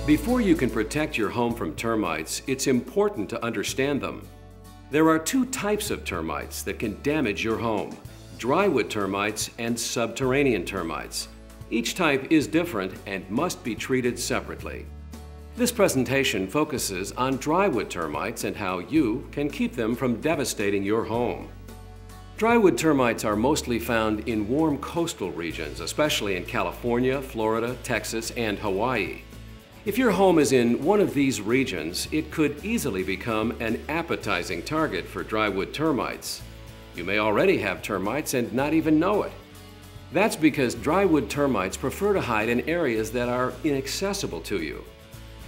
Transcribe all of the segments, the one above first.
Before you can protect your home from termites, it's important to understand them. There are two types of termites that can damage your home: drywood termites and subterranean termites. Each type is different and must be treated separately. This presentation focuses on drywood termites and how you can keep them from devastating your home. Drywood termites are mostly found in warm coastal regions, especially in California, Florida, Texas, and Hawaii. If your home is in one of these regions, it could easily become an appetizing target for drywood termites. You may already have termites and not even know it. That's because drywood termites prefer to hide in areas that are inaccessible to you.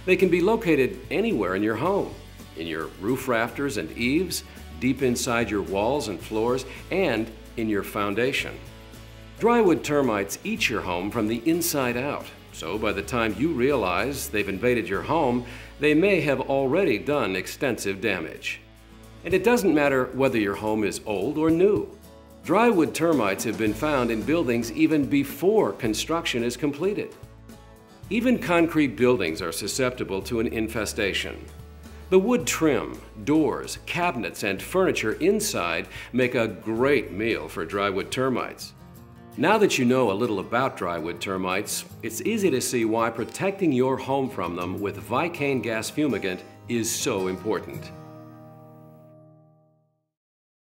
They can be located anywhere in your home, in your roof rafters and eaves, deep inside your walls and floors, and in your foundation. Drywood termites eat your home from the inside out, so by the time you realize they've invaded your home, they may have already done extensive damage. And it doesn't matter whether your home is old or new. Drywood termites have been found in buildings even before construction is completed. Even concrete buildings are susceptible to an infestation. The wood trim, doors, cabinets, and furniture inside make a great meal for drywood termites. Now that you know a little about drywood termites, it's easy to see why protecting your home from them with Vicane gas fumigant is so important.